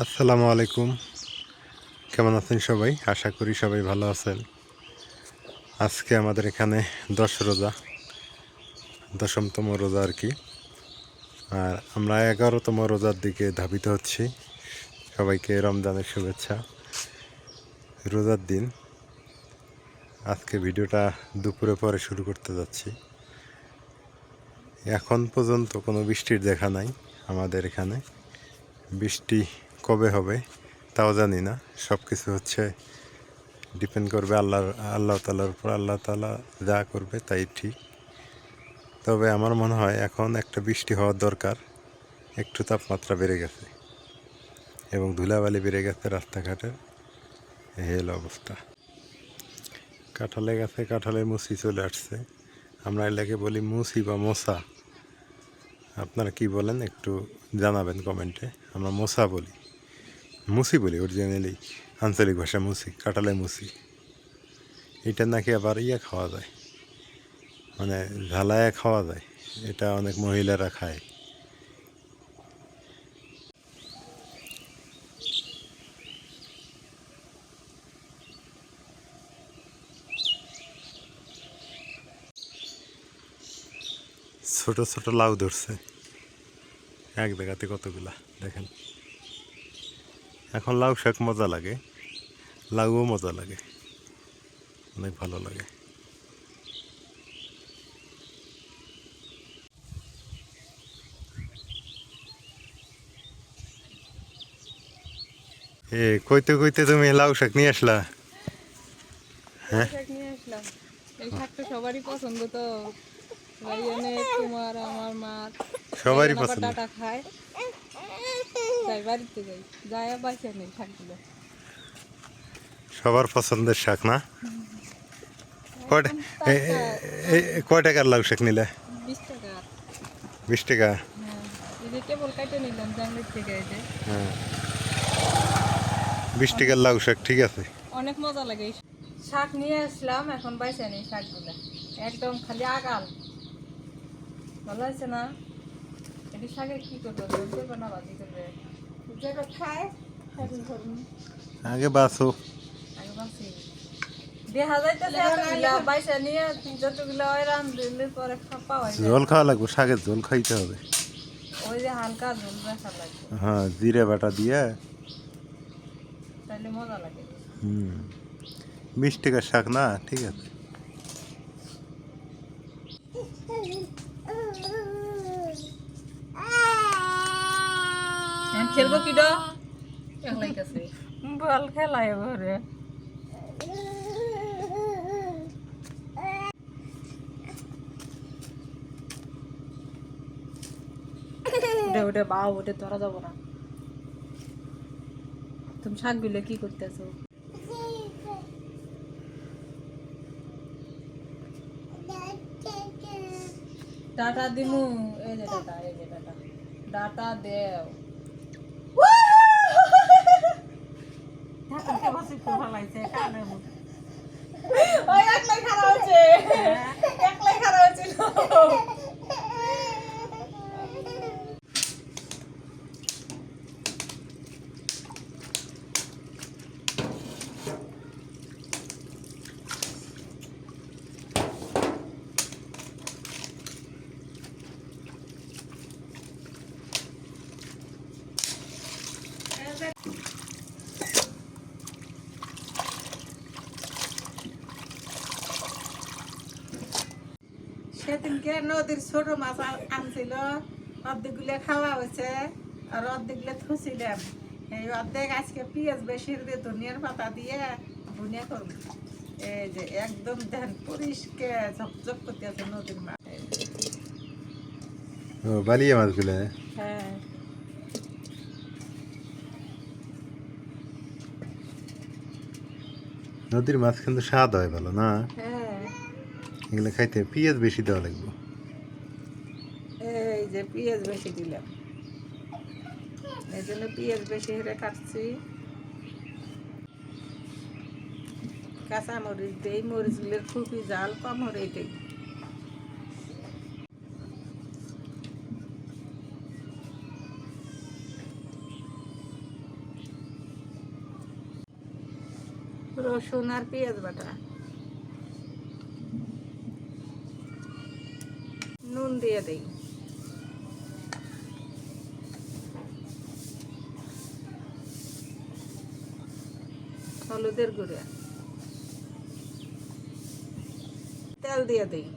আসসালামু আলাইকুম। কেমন আছেন সবাই? আশা করি সবাই ভালো আছেন। আজকে আমাদের এখানে 10 রোজা, 10তম রোজা আর কি। আর আমরা 11তম রোজার দিকে ধাবিত হচ্ছি। সবাইকে রমজানের শুভেচ্ছা। রোজার দিন আজকে ভিডিওটা দুপুরে পরে শুরু করতে যাচ্ছি। এখন পর্যন্ত কোনো বৃষ্টির দেখা নাই আমাদের এখানে। বৃষ্টি কবে হবে তাও জানি না। সব কিছু ডিপেন্ড করবে আল্লাহ তাআলার উপর। আল্লাহ তাআলা যা করবে তাই ঠিক। তবে আমার মনে হয় এখন একটা বৃষ্টি হওয়ার দরকার। একটু তাপমাত্রা বেড়ে গেছে এবং ধুলাবালি বেড়ে গেছে রাস্তাঘাটের। এই হলো অবস্থা। কাঁঠালে গাছে কাঁঠালে মুসি চলে আসছে। আমরা এলাকে বলি মুসি বা মশা। আপনারা কি বলেন একটু জানাবেন কমেন্টে। আমরা মশা বলি, মুসি বলি অরিজিনালি, আঞ্চলিক ভাষা মুসি, কাঁঠালে মুসি। এটা নাকি আবার খাওয়া যায়, মানে ঝালায়া খাওয়া যায়। এটা অনেক মহিলারা খায়। ছোট ছোট লাউ ধরছে এক জায়গাতে কতগুলা, দেখেন। এখন লাউ শাক মজা লাগে, লাউও মজা লাগে, অনেক ভালো লাগে। কইতে কইতে তুমি লাউ শাক নিয়ে আসলা? হ্যাঁ, নিয়ে আসলাম। এই শাকটা সবারই পছন্দ, তো বাড়ি অনেক তোমার আমার মা সবারই আবার পছন্দ। ডাটা খায়। যাই বাড়িতে যাই বাঁচে নেই শাকগুলো। সবার পছন্দের শাক না? কয়টা একদম টাটকা। কয় টাকার লাউ শাক নিলে? 20 টাকা। 20 টাকা? হ্যাঁ, এই যে কেবল কাটে নিলাম জাংলির থেকে। এই যে হ্যাঁ, 20 টাকার লাউ শাক ঠিক আছে। অনেক মজা লাগে। এই শাক নিয়ে আসলাম, এখন বাইসে নেই শাকগুলো। একদম খালি আগাল। ভালো হয়েছে না? এটি শাকের কি করবো, ঝোল করবো না ভাজি করবে? যেটা খায় সেটা করুন। আগে বাসো। আগে বাঁচি দেখা যাইতেছে এতগুলা বাইসা নিয়ে যতগুলা ওই রান্ধলে পরে পাওয়া যায় ঝোল না। খাওয়া লাগবে, শাকের ঝোল খাইতে হবে। ওই যে হালকা ঝোল রাখা লাগবে, হ্যাঁ, জিরে বাটা দিয়ে। তাইলে মজা লাগে। 20 টাকার শাক না, ঠিক আছে। খেলবো কি ডো একলাই কাছে বল খেলায় ঘরে। ওটা ওটা বাও, ওটা ধরা যাবো না। তুমি শাকগুলো কি করতেছো? ডাটা দিমু। এই যে ডাটা, এই যে ডাটা, ডাটা দেও। ওই একলাই খারাপ হচ্ছে, একলাই খারাপ হচ্ছিল। সেদিনকে নদীর ছোট মাছ আনছিল, অর্ধেকগুলো খাওয়া হয়েছে আর অর্ধেকগুলো থুছিলাম। এই অর্ধেক আজকে পেঁয়াজ বেশি দিয়ে ধনিয়ার পাতা দিয়ে ধনিয়া করব। এই যে একদম ধ্যান পরিষ্কার ঝকঝক করতে আছে নদীর মাছ। ও, বালিয়া মাছগুলো। হ্যাঁ, নদীর মাছ কিন্তু স্বাদ হয় ভালো না? হ্যাঁ, এগুলো খাইতে পেঁয়াজ বেশি দেওয়া লাগবে। এই যে পেঁয়াজ বেশি দিলাম, এই জন্য পেঁয়াজ বেশি হেরে কাটছি। কাঁচা মরিচ দেই, মরিচগুলোর খুবই জাল কম হরে দেই। রসুন আর পেঁয়াজ বাটা, নুন দিয়ে দেই, হলুদের গুঁড়া, তেল দিয়ে দেই,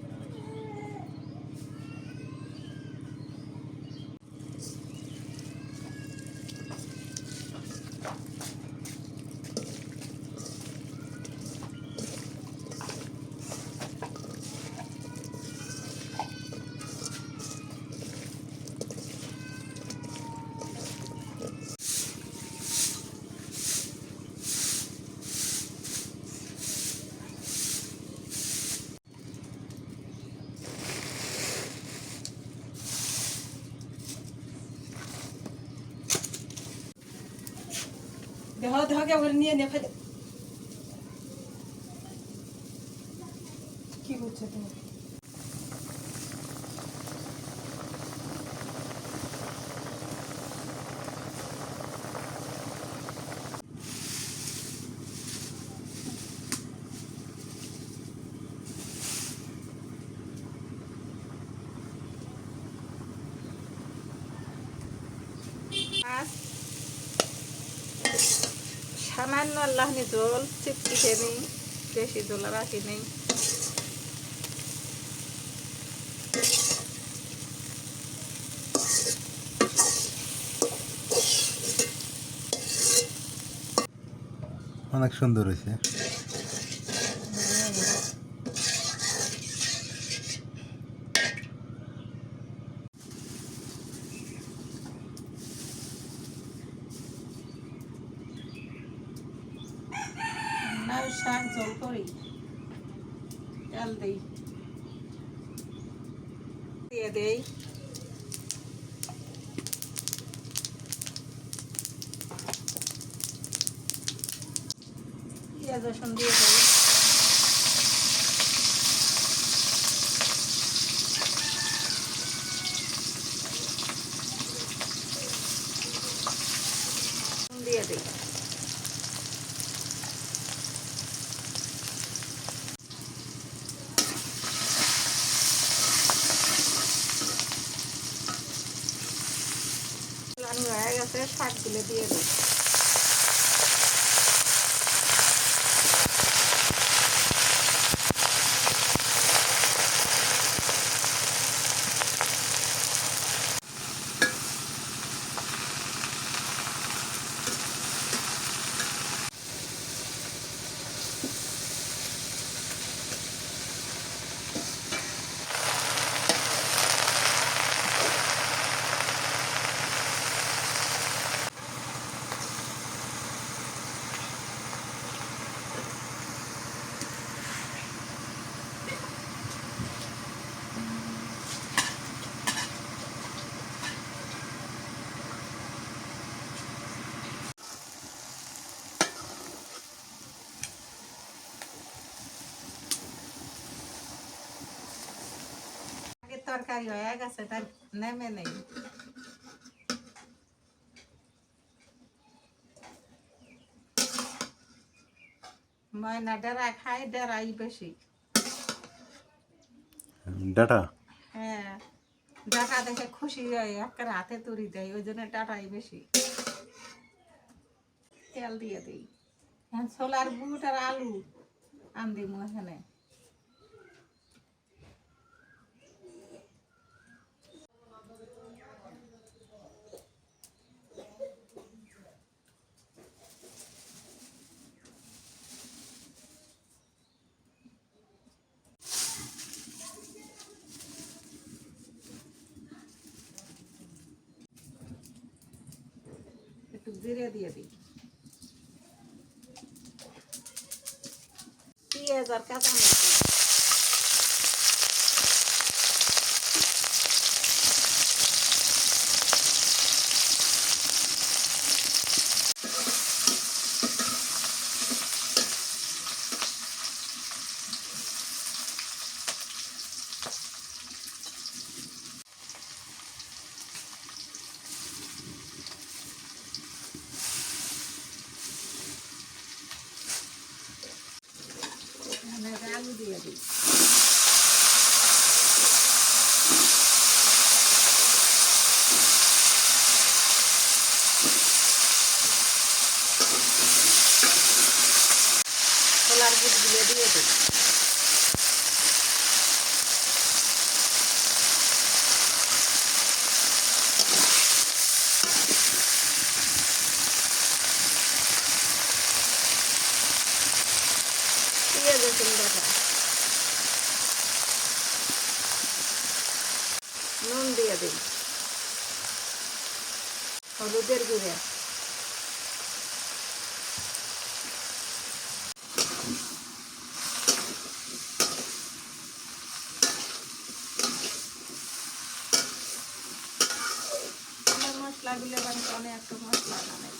দেহ দেহ কে বলে নিয়ে নিয়ে ফেলে কি করছো তুমি? আর সামান্য আল্লাহনি জল চিপচিপে নেই, বেশি জল রাখি নেই। অনেক সুন্দর হয়েছে। না শাক জল করি, তেল দেই, দিয়ে দেই, পেঁয়াজ রসুন দিয়ে দেই, নুন দিয়ে দেই, লাল হয়ে গেছে, শাকগুলো দিয়ে দিই, আগের তরকারি হয়ে গেছে, তাই নেমে নেই। ময়না ডেরা খাই, ডেরাই বেশি। ডাটা হ্যাঁ, ডাটা দেখে খুশি হয়, একের হাতে তুড়ি দেয়, ওই জন্য ডাটাই বেশি। তেল দিয়ে দিই, এখন ছোলার বুট আর আলু আন দিব এখানে। একটু জিরে দিয়ে দিই, পেঁয়াজ আর কাঁচামরিচ দিই। দিই। কলার বুটগুলো দিয়ে দিই। পেঁয়াজ রসুন বাটা, নুন দিয়ে দিই, হলুদের গুঁড়া, মশলাগুলো বানিয়ে অনেক মশলা বানাই।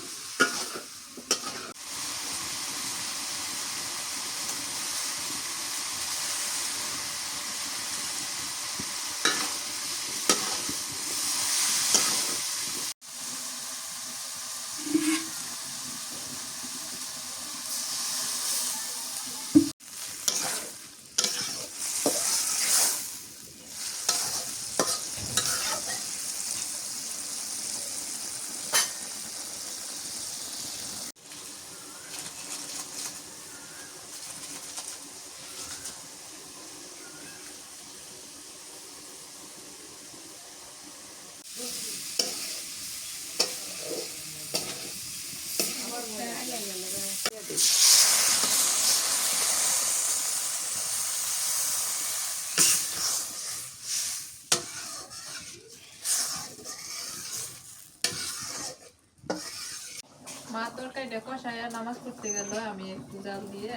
মা তরকারিটা কষায় নামাজ পড়তে গেল, আমি একটু জাল দিয়ে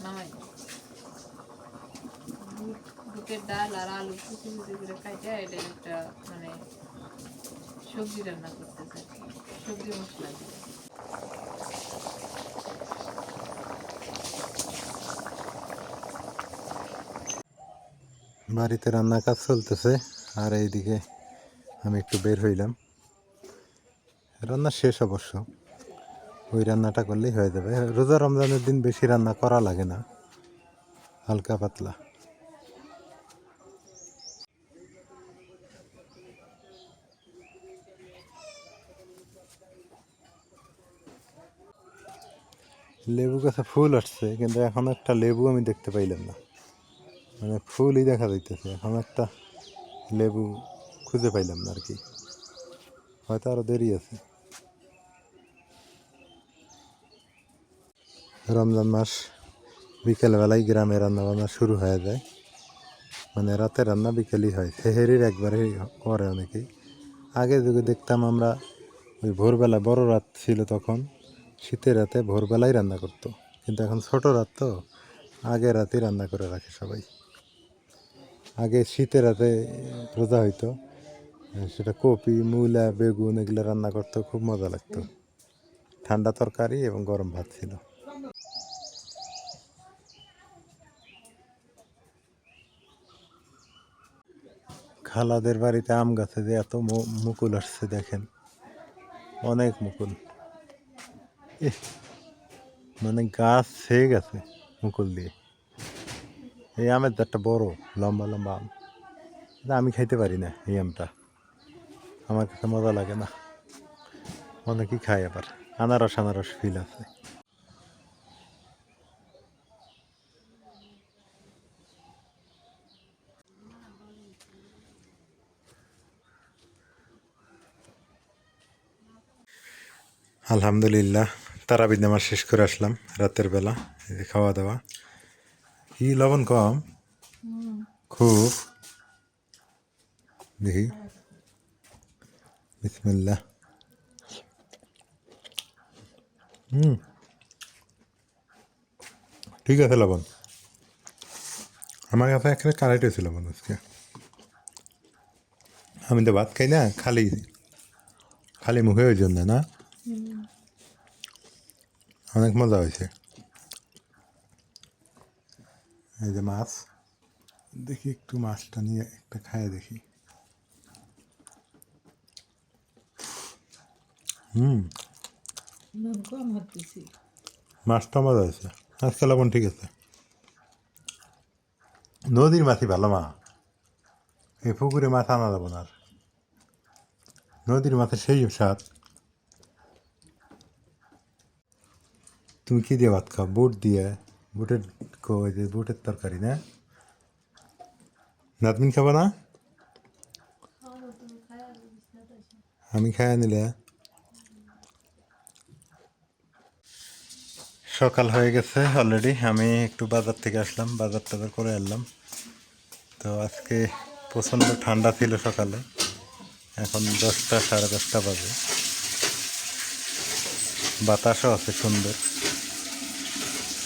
নামাই। বুটের ডাল আর আলু কুচি কুচি করে কাটে এটা একটা মানে সবজি রান্না করতেছে, সবজি মশলা দিয়ে। বাড়িতে রান্না কাজ চলতেছে আর এইদিকে আমি একটু বের হইলাম। রান্না শেষ অবশ্য, ওই রান্নাটা করলেই হয়ে যাবে। রোজা রমজানের দিন বেশি রান্না করা লাগে না, হালকা পাতলা। লেবু গাছে ফুল আসছে কিন্তু এখন একটা লেবু আমি দেখতে পাইলাম না, মানে ফুলই দেখা যাইতেছে, এখন একটা লেবু খুঁজে পাইলাম না আর কি, হয়তো আরো দেরি আছে। রমজান মাস বিকেলবেলায় গ্রামে রান্না বান্না শুরু হয়ে যায়, মানে রাতে রান্না বিকেলই হয়, সেহেরির একবারেই করে অনেকেই। আগে যুগে দেখতাম আমরা ওই ভোরবেলা, বড় রাত ছিল তখন, শীতের রাতে ভোরবেলায় রান্না করতো, কিন্তু এখন ছোট রাত তো আগে রাতেই রান্না করে রাখে সবাই। আগে শীতের রাতে রোজা হইতো, সেটা কপি, মূলা, বেগুন এগুলো রান্না করতে খুব মজা লাগতো, ঠান্ডা তরকারি এবং গরম ভাত ছিল। খালাদের বাড়িতে আম গাছে যে এত মুকুল আসছে দেখেন, অনেক মুকুল, মানে গাছ ছেয়ে গেছে মুকুল দিয়ে। এই আমের একটা বড় লম্বা লম্বা আম, আমি খাইতে পারি না এই আমটা, আমার কাছে মজা লাগে না, অনেকেই খায়। আবার আনারস আনারস ফিল আছে। আলহামদুলিল্লাহ, তারাবির নামাজ শেষ করে আসলাম রাতের বেলা। এই যে খাওয়া দাওয়া, কি লবণ কম খুব, দেখি বিসমিল্লাহ। ঠিক আছে লবণ, আমার কাছে একটা কারেক্ট হয়েছে লবণ আজকে। আমি তো ভাত খাই না, খালি খালি মুখে, ওই জন্য না, অনেক মজা হয়েছে। এই যে মাছ, দেখি একটু মাছটা নিয়ে একটা খায় দেখি। মাছটা মজা হয়েছে, আজকে লবণ ঠিক আছে। নদীর মাছই ভালো মা, এই পুকুরে মাছ আনা যাবো না আর। নদীর মাছের সেই স্বাদ। তুমি কি দিয়ে ভাত খাও? বুট দিয়ে? বুটের ওই যে বুটের তরকারি না? নাতমিন খাবো না? আমি খাইয়া নিলে। সকাল হয়ে গেছে অলরেডি, আমি একটু বাজার থেকে আসলাম, বাজার টাজার করে আনলাম। তো আজকে প্রচণ্ড ঠান্ডা ছিল সকালে, এখন 10টা 10:30 বাজে, বাতাসও আছে সুন্দর,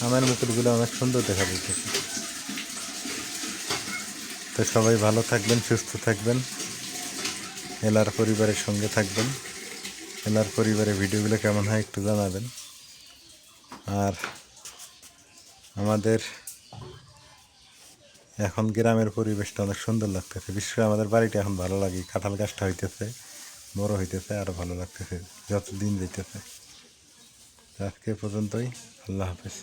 আমার মুকুটগুলো অনেক সুন্দর দেখা যাইতেছে। তো সবাই ভালো থাকবেন, সুস্থ থাকবেন, এলার পরিবারের সঙ্গে থাকবেন। এলার পরিবারের ভিডিওগুলো কেমন হয় একটু জানাবেন। আর আমাদের এখন গ্রামের পরিবেশটা অনেক সুন্দর লাগতেছে, বিশেষ করে আমাদের বাড়িটা এখন ভালো লাগে, কাঁঠাল গাছটা হইতেছে, বড় হইতেছে, আরও ভালো লাগতেছে যত দিন যেতেছে। আজকে পর্যন্তই, আল্লাহ হাফেজ।